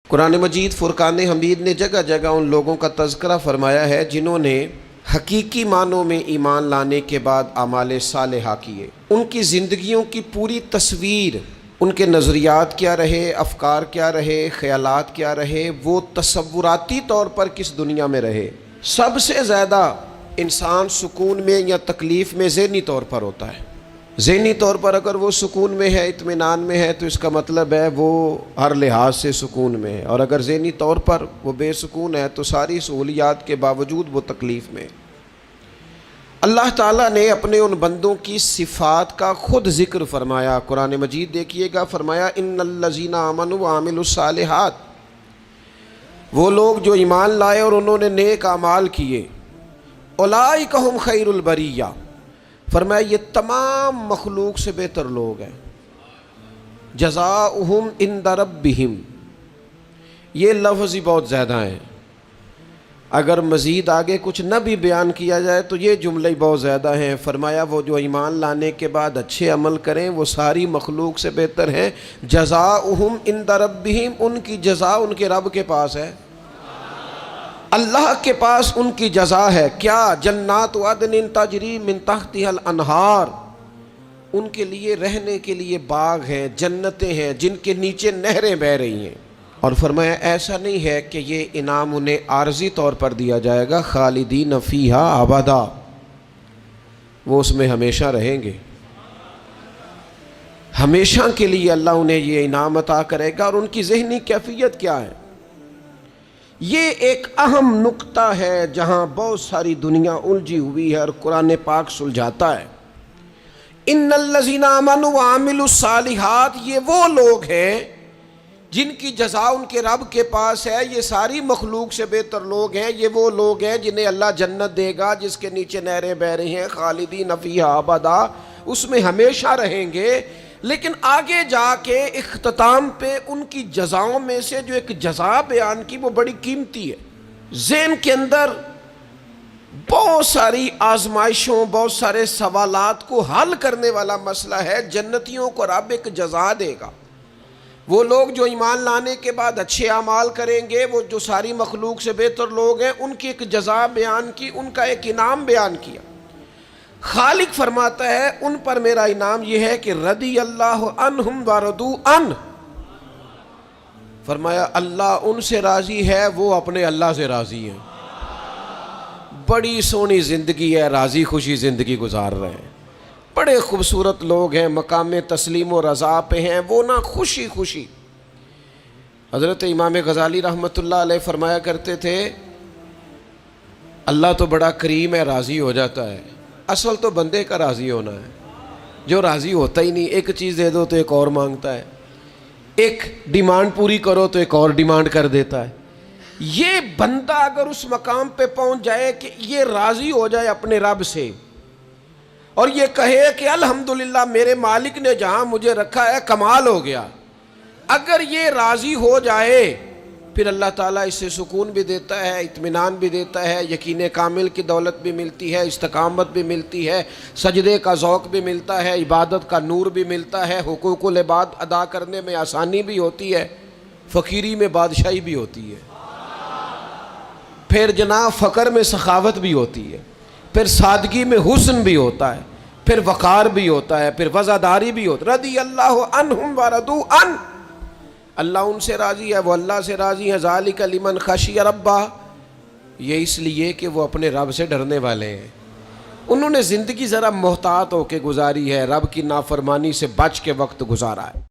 قرآن مجید فرقان حمید نے جگہ جگہ ان لوگوں کا تذکرہ فرمایا ہے جنہوں نے حقیقی معنوں میں ایمان لانے کے بعد اعمال صالحہ کیے۔ ان کی زندگیوں کی پوری تصویر، ان کے نظریات کیا رہے، افکار کیا رہے، خیالات کیا رہے، وہ تصوراتی طور پر کس دنیا میں رہے۔ سب سے زیادہ انسان سکون میں یا تکلیف میں ذہنی طور پر ہوتا ہے۔ ذہنی طور پر اگر وہ سکون میں ہے، اطمینان میں ہے، تو اس کا مطلب ہے وہ ہر لحاظ سے سکون میں ہے، اور اگر ذہنی طور پر وہ بے سکون ہے تو ساری سہولیات کے باوجود وہ تکلیف میں ہے۔ اللہ تعالیٰ نے اپنے ان بندوں کی صفات کا خود ذکر فرمایا۔ قرآن مجید دیکھیے گا، فرمایا ان الذین آمنوا وعملوا الصالحات، وہ لوگ جو ایمان لائے اور انہوں نے نیک اعمال کیے، اولئک ھم خیر البریہ، فرمایا یہ تمام مخلوق سے بہتر لوگ ہیں۔ جزاؤہم عند ربہم، یہ لفظ ہی بہت زیادہ ہیں، اگر مزید آگے کچھ نہ بھی بیان کیا جائے تو یہ جملے بہت زیادہ ہیں۔ فرمایا وہ جو ایمان لانے کے بعد اچھے عمل کریں وہ ساری مخلوق سے بہتر ہیں۔ جزاؤہم عند ربہم، ان کی جزا ان کے رب کے پاس ہے، اللہ کے پاس ان کی جزا ہے۔ کیا؟ جنات عدن تجری من تحتها الانہار، ان کے لیے رہنے کے لیے باغ ہیں، جنتیں ہیں جن کے نیچے نہریں بہہ رہی ہیں۔ اور فرمایا ایسا نہیں ہے کہ یہ انعام انہیں عارضی طور پر دیا جائے گا، خالدین فیہا ابدا، وہ اس میں ہمیشہ رہیں گے، ہمیشہ کے لیے اللہ انہیں یہ انعام عطا کرے گا۔ اور ان کی ذہنی کیفیت کیا ہے؟ یہ ایک اہم نقطہ ہے جہاں بہت ساری دنیا الجھی ہوئی ہے اور قرآن پاک سلجھاتا ہے۔ ان الذین آمنوا وعملوا الصالحات، یہ وہ لوگ ہیں جن کی جزا ان کے رب کے پاس ہے، یہ ساری مخلوق سے بہتر لوگ ہیں، یہ وہ لوگ ہیں جنہیں اللہ جنت دے گا جس کے نیچے نہریں بہہ رہی ہیں، خالدین فیہا ابدا، اس میں ہمیشہ رہیں گے۔ لیکن آگے جا کے اختتام پہ ان کی جزاؤں میں سے جو ایک جزا بیان کی وہ بڑی قیمتی ہے۔ ذہن کے اندر بہت ساری آزمائشوں، بہت سارے سوالات کو حل کرنے والا مسئلہ ہے۔ جنتیوں کو رب ایک جزا دے گا، وہ لوگ جو ایمان لانے کے بعد اچھے اعمال کریں گے، وہ جو ساری مخلوق سے بہتر لوگ ہیں، ان کی ایک جزا بیان کی، ان کا ایک انعام بیان کیا۔ خالق فرماتا ہے ان پر میرا انعام یہ ہے کہ رضی اللہ عنہم ورضوا عنہ، فرمایا اللہ ان سے راضی ہے، وہ اپنے اللہ سے راضی ہیں۔ بڑی سونی زندگی ہے، راضی خوشی زندگی گزار رہے ہیں، بڑے خوبصورت لوگ ہیں، مقام تسلیم و رضا پہ ہیں، وہ نہ خوشی خوشی۔ حضرت امام غزالی رحمۃ اللہ علیہ فرمایا کرتے تھے اللہ تو بڑا کریم ہے، راضی ہو جاتا ہے، اصل تو بندے کا راضی ہونا ہے، جو راضی ہوتا ہی نہیں، ایک چیز دے دو تو ایک اور مانگتا ہے، ایک ڈیمانڈ پوری کرو تو ایک اور ڈیمانڈ کر دیتا ہے۔ یہ بندہ اگر اس مقام پہ پہنچ جائے کہ یہ راضی ہو جائے اپنے رب سے اور یہ کہے کہ الحمدللہ میرے مالک نے جہاں مجھے رکھا ہے کمال ہو گیا، اگر یہ راضی ہو جائے پھر اللہ تعالیٰ اس سے سکون بھی دیتا ہے، اطمینان بھی دیتا ہے، یقین کامل کی دولت بھی ملتی ہے، استقامت بھی ملتی ہے، سجدے کا ذوق بھی ملتا ہے، عبادت کا نور بھی ملتا ہے، حقوق العباد ادا کرنے میں آسانی بھی ہوتی ہے، فقیری میں بادشاہی بھی ہوتی ہے، پھر جناب فقر میں سخاوت بھی ہوتی ہے، پھر سادگی میں حسن بھی ہوتا ہے، پھر وقار بھی ہوتا ہے، پھر وفاداری بھی ہوتا ہے۔ رضی اللہ عنہم ورضوا عنہ، اللہ ان سے راضی ہے، وہ اللہ سے راضی ہے۔ ذالک لمن خشی ربہ، یہ اس لیے کہ وہ اپنے رب سے ڈرنے والے ہیں، انہوں نے زندگی ذرا محتاط ہو کے گزاری ہے، رب کی نافرمانی سے بچ کے وقت گزارا ہے۔